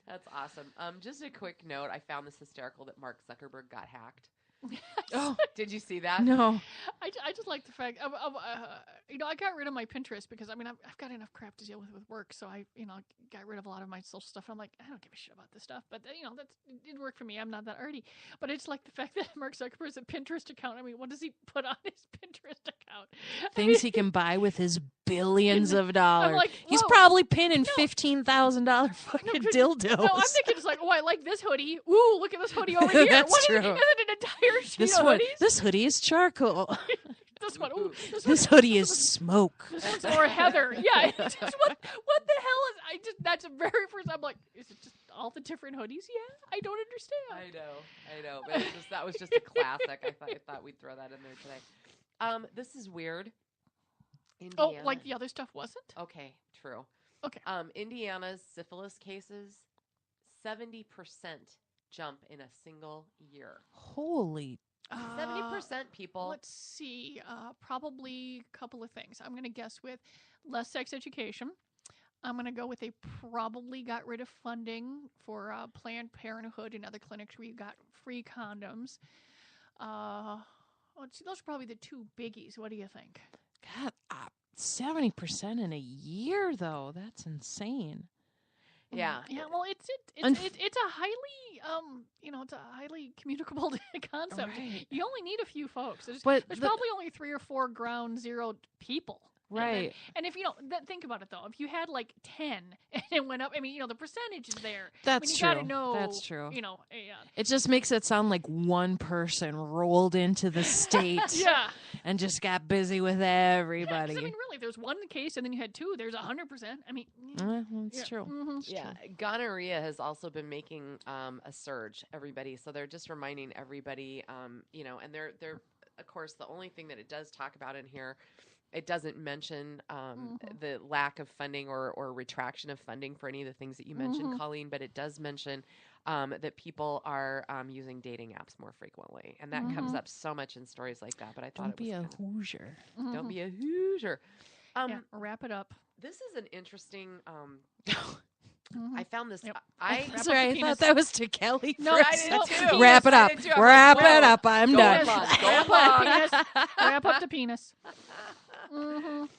That's awesome. Just a quick note. I found this hysterical that Mark Zuckerberg got hacked. Oh, did you see that? No. I just like the fact of I got rid of my Pinterest because I mean I've got enough crap to deal with work, so I got rid of a lot of my social stuff. I'm like, I don't give a shit about this stuff, but it didn't work for me. I'm not that arty, but it's like the fact that Mark Zuckerberg has a Pinterest account. I mean, what does he put on his Pinterest account? Things he can buy with his billions of dollars. I'm like, he's probably pinning $15,000 fucking dildos. No, I'm thinking it's like, oh, I like this hoodie. Ooh, look at this hoodie over here. That's true. Is it an entire sheet of hoodies? This hoodie is charcoal. This one, ooh, this hoodie is smoke. This one's more heather. Yeah, it's just, what the hell is? That's the very first. I'm like, is it just all the different hoodies? Yeah, I don't understand. I know. But that was just a classic. I thought we'd throw that in there today. This is weird. Indiana. Oh, like the other stuff wasn't? Okay, true. Okay. Indiana's syphilis cases, 70% jump in a single year. Holy 70% people. Let's see. Probably a couple of things. I'm going to guess with less sex education. I'm going to go with they probably got rid of funding for Planned Parenthood and other clinics where you got free condoms. Let's see, those are probably the two biggies. What do you think? God, 70% in a year, though. That's insane. Yeah. Yeah. Well, it's a highly it's a highly communicable concept. Right. You only need a few folks. There's probably only 3 or 4 ground zero people. Right. And if think about it though, if you had like 10 and it went up, I mean, the percentage is there. That's true. You gotta know. That's true. Yeah. It just makes it sound like one person rolled into the state. Yeah. And just got busy with everybody. Yeah, I mean, really, if there's one case and then you had 2, there's 100%. I mean, it's true. Mm-hmm. It's true. Gonorrhea has also been making a surge. Everybody, so they're just reminding everybody, and they're of course the only thing that it does talk about in here. It doesn't mention the lack of funding or retraction of funding for any of the things that you mentioned, Colleen, but it does mention that people are using dating apps more frequently. And that comes up so much in stories like that. But I thought Don't be a Hoosier. Don't be a Hoosier. Wrap it up. This is an interesting... I found this. Yep. I thought that was to Kelly. No, I did too. Wrap it up. Wrap it up. I'm done. Wrap up the penis. Oh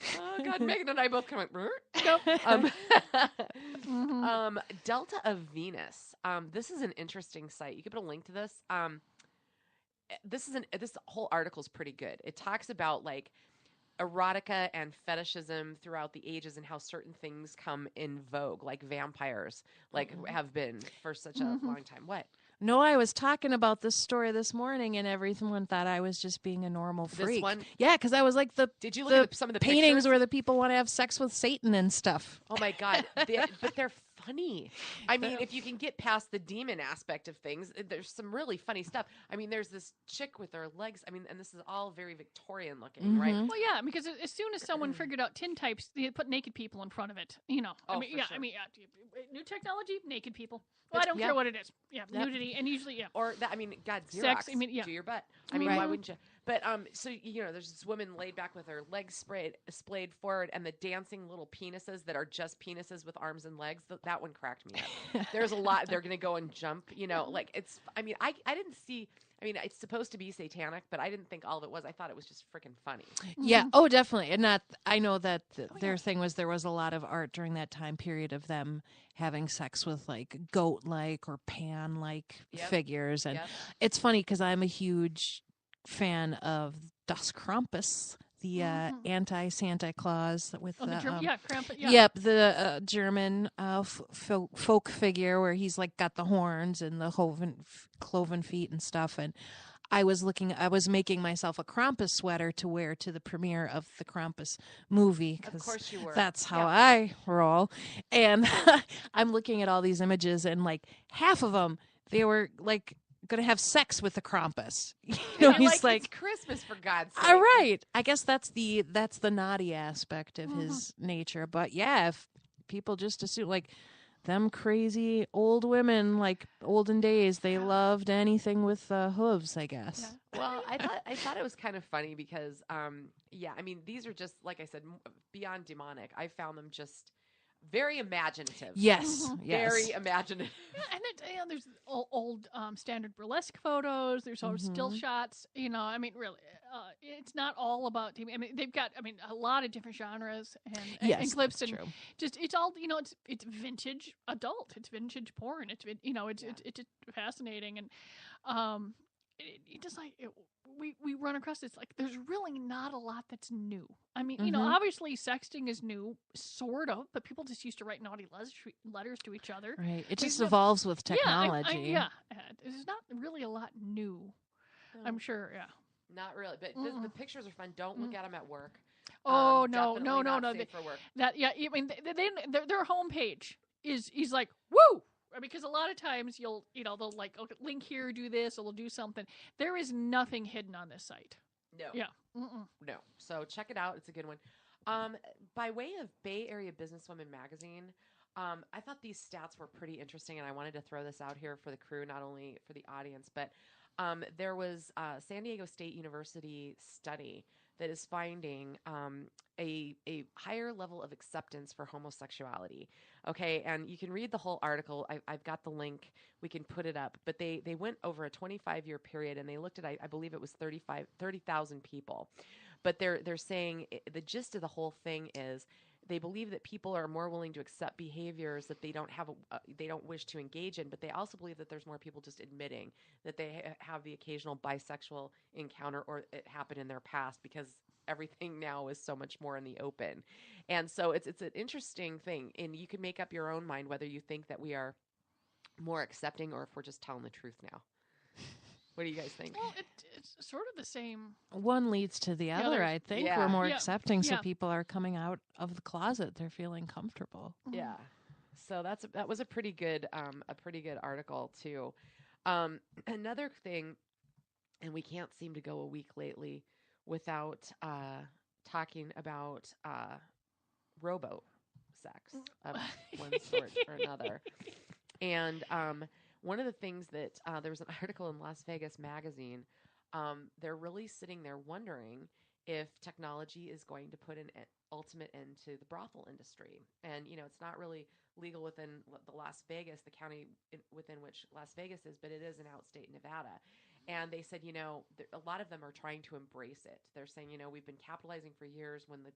God, Megan and I both kind of Delta of Venus. This is an interesting site. You can put a link to this. This whole article is pretty good. It talks about like erotica and fetishism throughout the ages and how certain things come in vogue, like vampires, have been for such a long time. What? No, I was talking about this story this morning, and everyone thought I was just being a normal freak. This one? Yeah, because I was like Did you look at some of the paintings pictures? where the people want to have sex with Satan and stuff? Oh my God! But they're funny. I mean, if you can get past the demon aspect of things, there's some really funny stuff. I mean, there's this chick with her legs. I mean, and this is all very Victorian looking, right? Well, yeah, because as soon as someone figured out tintypes, they put naked people in front of it. Oh, new technology, naked people. Well, I don't care what it is. Yeah, nudity, and usually, Or that. I mean, God, Xerox, sex. I mean, do your butt. I mean, why wouldn't you? But so there's this woman laid back with her legs splayed forward, and the dancing little penises that are just penises with arms and legs. That one cracked me up. There's a lot. They're gonna go and jump. Like it's. I mean, I didn't see. I mean, it's supposed to be satanic, but I didn't think all of it was. I thought it was just freaking funny. Yeah. Oh, definitely. And I know that their thing was there was a lot of art during that time period of them having sex with like goat-like or pan-like figures. And it's funny because I'm a huge fan of Das Krampus, the anti-Santa Claus with the Krampus, yeah. Yep, the German folk figure where he's like got the horns and the cloven feet and stuff. And I was making myself a Krampus sweater to wear to the premiere of the Krampus movie. Of course you were. That's how I roll. And I'm looking at all these images, and like half of them, they were like going to have sex with the Krampus. He's like, it's Christmas, for God's sake. All right. I guess that's the naughty aspect of his nature. But yeah, if people just assume like them crazy old women, like olden days, they loved anything with hooves, I guess. Yeah. Well, I thought it was kind of funny because, I mean, these are just, like I said, beyond demonic. I found them just very imaginative. Yes, very imaginative. Yeah, and there's old standard burlesque photos. There's all still shots. I mean, really, it's not all about TV. I mean, they've got a lot of different genres and clips, and true. Just it's all it's vintage adult. It's vintage porn. It's it's fascinating, and it just like we run across this, like there's really not a lot that's new. I mean, obviously sexting is new, sort of, but people just used to write naughty letters to each other. Right. It just evolves with technology. There's not really a lot new. I'm sure. Yeah. Not really, but the pictures are fun. Don't look at them at work. Oh no. Safe for work. I mean, their homepage is like woo. Because a lot of times they'll like, okay, link here, do this, or they'll do something. There is nothing hidden on this site. No. Yeah. No. So check it out. It's a good one. By way of Bay Area Businesswoman magazine, I thought these stats were pretty interesting, and I wanted to throw this out here for the crew, not only for the audience, but there was a San Diego State University study that is finding a higher level of acceptance for homosexuality. Okay, and you can read the whole article. I've got the link. We can put it up. But they went over a 25-year period, and they looked at, I believe it was 30,000 people. But they're saying the gist of the whole thing is they believe that people are more willing to accept behaviors that they don't wish to engage in, but they also believe that there's more people just admitting that they have the occasional bisexual encounter or it happened in their past, because everything now is so much more in the open. And so it's an interesting thing, and you can make up your own mind whether you think that we are more accepting or if we're just telling the truth now. What do you guys think? Well, it's sort of the same. One leads to the other, I think. Yeah. We're more accepting, so people are coming out of the closet. They're feeling comfortable. Yeah. So that was a pretty good article too. Another thing, and we can't seem to go a week lately without talking about robo sex of one sort or another. And one of the things that there was an article in Las Vegas magazine, they're really sitting there wondering if technology is going to put an ultimate end to the brothel industry. And, it's not really legal within the Las Vegas, the county within which Las Vegas is, but it is in outstate Nevada. And they said, a lot of them are trying to embrace it. They're saying, we've been capitalizing for years when the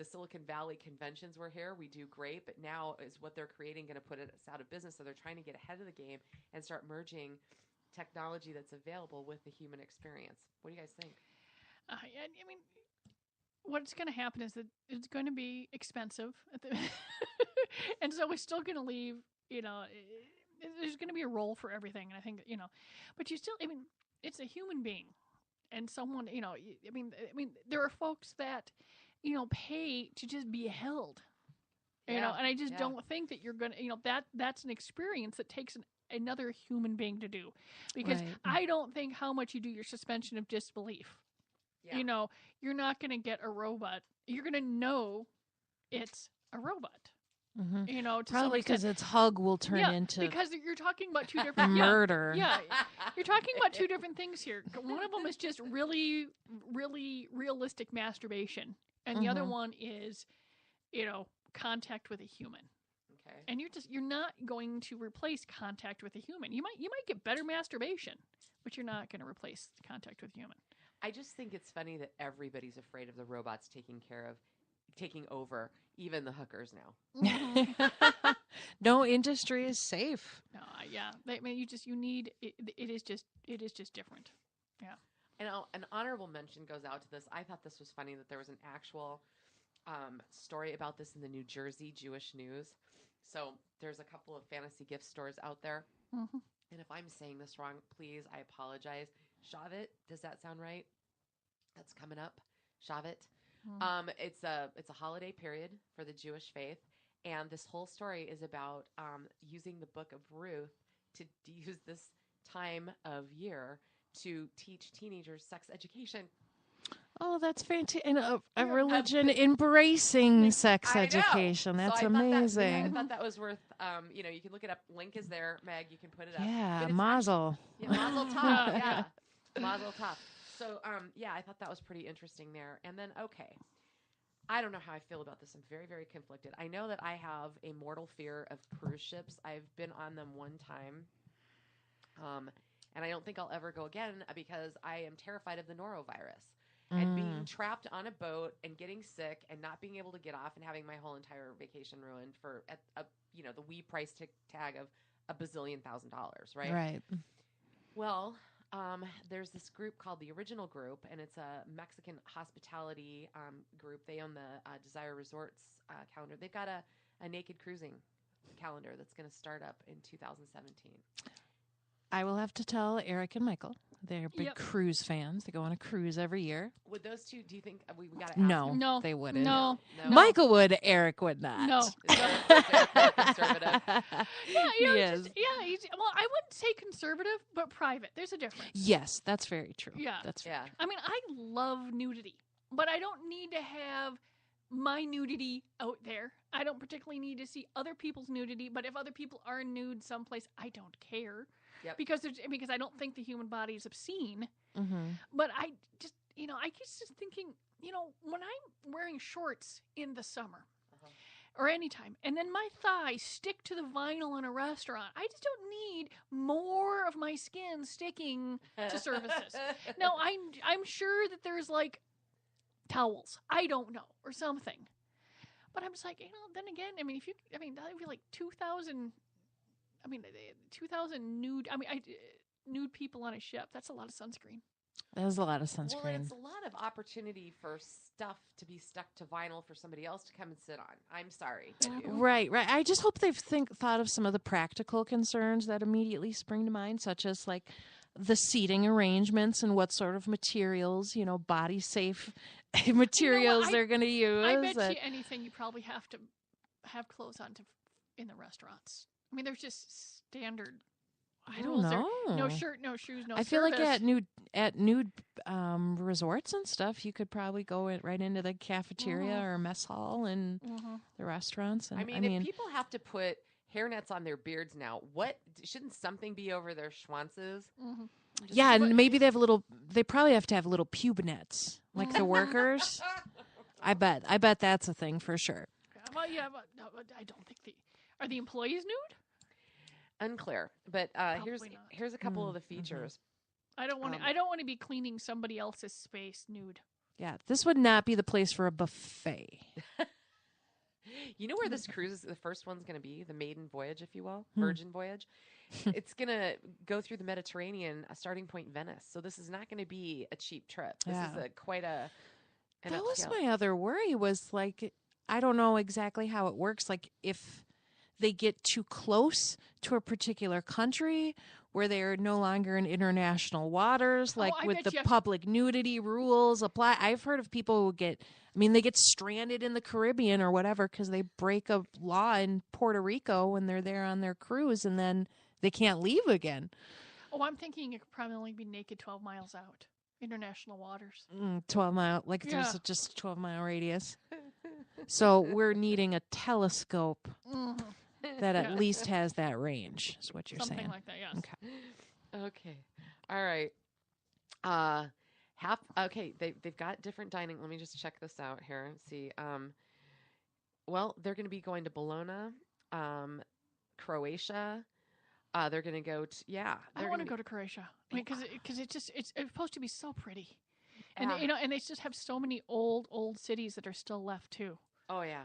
Silicon Valley conventions were here. We do great, but now is what they're creating going to put us out of business. So they're trying to get ahead of the game and start merging technology that's available with the human experience. What do you guys think? I mean, what's going to happen is that it's going to be expensive, and so we're still going to leave. There's going to be a role for everything, and I think but you still. I mean, it's a human being, and someone. I mean, there are folks that pay to just be held. And I just don't think that you're going to. That's an experience that takes another human being to do, because I don't think how much you do your suspension of disbelief. Yeah. You're not going to get a robot. You're going to know it's a robot. Mm-hmm. Probably because its hug will turn into because you're talking about two different murder. Yeah, you're talking about two different things here. One of them is just really, really realistic masturbation, and the other one is, contact with a human. Okay. And you're not going to replace contact with a human. You might get better masturbation, but you're not going to replace contact with a human. I just think it's funny that everybody's afraid of the robots taking over, even the hookers now. No industry is safe. No, yeah. I mean, you need it is just different. Yeah. And an honorable mention goes out to this. I thought this was funny that there was an actual story about this in the New Jersey Jewish News. So there's a couple of fantasy gift stores out there. Mm-hmm. And if I'm saying this wrong, please, I apologize. Shavit, does that sound right? That's coming up. Shavit. Mm-hmm. It's a holiday period for the Jewish faith. And this whole story is about using the book of Ruth to use this time of year to teach teenagers sex education. Oh, that's fantastic. And a religion embracing sex I education. know. That's so amazing. I thought that was worth, you can look it up. Link is there, Meg. You can put it up. Yeah, mazel. Mazel tov. Yeah, mazel tov. So, I thought that was pretty interesting there. And then, okay, I don't know how I feel about this. I'm very, very conflicted. I know that I have a mortal fear of cruise ships. I've been on them one time. And I don't think I'll ever go again because I am terrified of the norovirus and being trapped on a boat and getting sick and not being able to get off and having my whole entire vacation ruined for the wee price tag of $1 bazillion, right? Right. Well, there's this group called the Original Group, and it's a Mexican hospitality group. They own the Desire Resorts calendar. They've got a naked cruising calendar that's going to start up in 2017. I will have to tell Eric and Michael. They're big cruise fans. They go on a cruise every year. Would those two, do you think, we got to ask No, they wouldn't. No. Michael would, Eric would not. No. Is Eric more conservative? He is. Well, I wouldn't say conservative, but private. There's a difference. Yes, that's very true. Yeah. That's yeah. I mean, I love nudity, but I don't need to have my nudity out there. I don't particularly need to see other people's nudity, but if other people are nude someplace, I don't care. Yep. Because I don't think the human body is obscene. Mm-hmm. But I just, I keep just thinking, when I'm wearing shorts in the summer or anytime, and then my thighs stick to the vinyl in a restaurant, I just don't need more of my skin sticking to surfaces. Now, I'm sure that there's like towels. I don't know, or something. But I'm just like, then again, that would be like 2,000 nude, nude people on a ship. That's a lot of sunscreen. That is a lot of sunscreen. Well, it's a lot of opportunity for stuff to be stuck to vinyl for somebody else to come and sit on. I'm sorry. Right. I just hope they've thought of some of the practical concerns that immediately spring to mind, such as like the seating arrangements and what sort of materials, body safe materials they're going to use. I bet you anything you probably have to have clothes on in the restaurants. I mean, there's just standard. I don't know. No shirt, no shoes, no. I feel like at nude resorts and stuff, you could probably go right into the cafeteria or mess hall and the restaurants. And if people have to put hairnets on their beards now, what shouldn't something be over their schwanzes? Mm-hmm. Yeah, and maybe they have they probably have to have little pube nets, like the workers. I bet that's a thing for sure. Well, yeah, but I don't think are the employees nude? Unclear, but here's a couple of the features. I don't want to be cleaning somebody else's space nude. Yeah, this would not be the place for a buffet. You know where this cruise, the first one's going to be? The maiden voyage, if you will, virgin voyage. It's going to go through the Mediterranean, a starting point Venice. So this is not going to be a cheap trip. This is quite a. That was my other worry. Was like, I don't know exactly how it works. Like if they get too close to a particular country where they're no longer in international waters, like with the public nudity rules apply. I've heard of people who they get stranded in the Caribbean or whatever because they break a law in Puerto Rico when they're there on their cruise and then they can't leave again. Oh, I'm thinking it could probably only be naked 12 miles out. International waters. 12 mile, there's just a 12-mile radius. So we're needing a telescope that at least has that range, is what you're saying. Something like that, yes. Okay. All right. They've got different dining. Let me just check this out here and see. Well, they're going to be going to Bologna, Croatia. They're going to go to, I want to go to Croatia. I mean, because it's supposed to be so pretty. And, and they just have so many old cities that are still left too. Oh, yeah.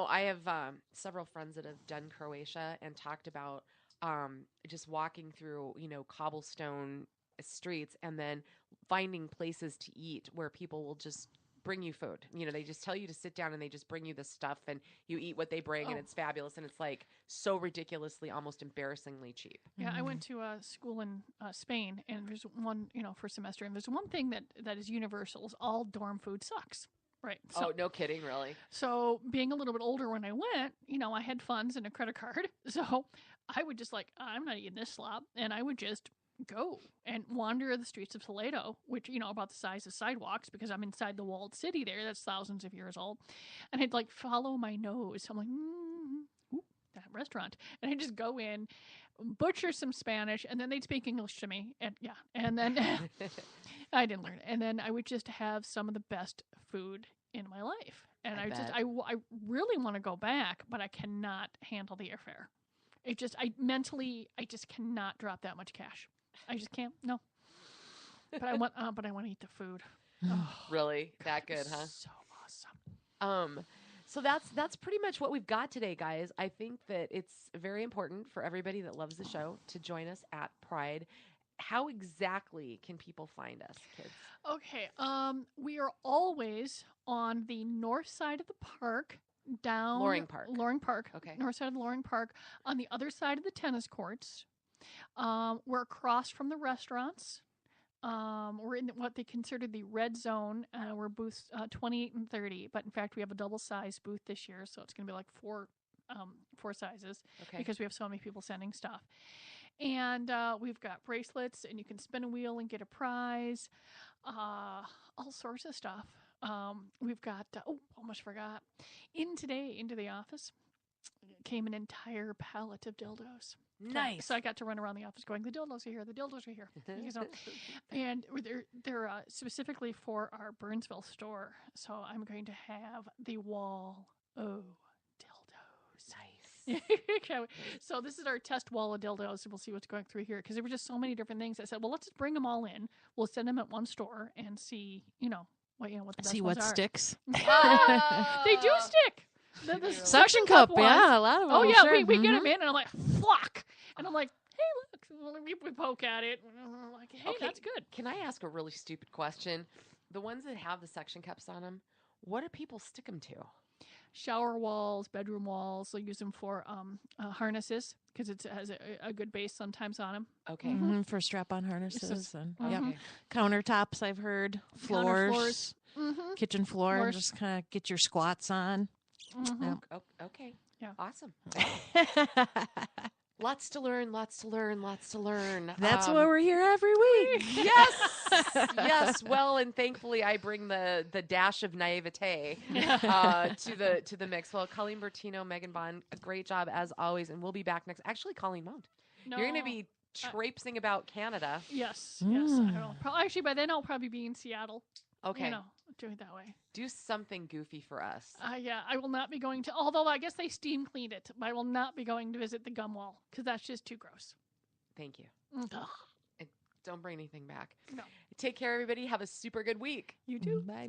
I have several friends that have done Croatia and talked about just walking through, cobblestone streets and then finding places to eat where people will just bring you food. You know, they just tell you to sit down and they just bring you this stuff and you eat what they bring and it's fabulous and it's like so ridiculously, almost embarrassing cheap. Yeah, I went to a school in Spain and there's one, for a semester, and there's one thing that is universal is all dorm food sucks. Right. So, no kidding, really? So being a little bit older when I went, I had funds and a credit card. So I would just I'm not eating this slop. And I would just go and wander the streets of Toledo, which, about the size of sidewalks because I'm inside the walled city there. That's thousands of years old. And I'd follow my nose. I'm like, ooh, that restaurant. And I'd just go in, butcher some Spanish, and then they'd speak English to me. And then I didn't learn it. And then I would just have some of the best food in my life. And I really want to go back, but I cannot handle the airfare. I just cannot drop that much cash. I just can't. No. But I want to eat the food. Oh, really? That good, huh? So awesome. So that's pretty much what we've got today, guys. I think that it's very important for everybody that loves the show to join us at Pride. How exactly can people find us, kids? Okay. We are always on the north side of the park, down Loring Park. Okay. North side of Loring Park, on the other side of the tennis courts. We're across from the restaurants. We're in what they consider the red zone. We're booths 28 and 30, but in fact we have a double-sized booth this year, so it's going to be four sizes because we have so many people sending stuff. And we've got bracelets, and you can spin a wheel and get a prize. All sorts of stuff. We've got, almost forgot. Into the office came an entire pallet of dildos. Nice. So I got to run around the office going, the dildos are here, the dildos are here. And they're specifically for our Burnsville store. So I'm going to have the wall dildos. Nice. So this is our test wall of dildos. We'll see what's going through here because there were just so many different things. I said, well, let's just bring them all in. We'll send them at one store and see, what the best see ones what are. sticks. They do stick. The suction cup, ones. yeah, a lot of them. Oh yeah, sure. we get them in, and I'm like, flock, and I'm like, hey, look, we poke at it, and I'm like, hey, that's good. Can I ask a really stupid question? The ones that have the suction cups on them, what do people stick them to? Shower walls, bedroom walls. They'll use them for harnesses because it has a good base sometimes on them. Okay. For strap-on harnesses and Okay. Countertops. I've heard floors. Kitchen floor. Floors. Just kind of get your squats on. Mm-hmm. Okay. Yeah. Awesome. Lots to learn. Lots to learn. That's why we're here every week. Yes. Well, and thankfully I bring the dash of naivete to the mix. Well, Colleen Bertino, Megan Bond, a great job as always, and we'll be back next. Actually, Colleen won't. No. You're going to be traipsing about Canada. Yes. I will. Actually, by then I'll probably be in Seattle. Okay. Do it that way. Do something goofy for us. Yeah, I will not be going to, although I guess they steam cleaned it, but I will not be going to visit the gum wall because that's just too gross. Thank you. Mm-hmm. And don't bring anything back. No. Take care, everybody. Have a super good week. You too. Bye.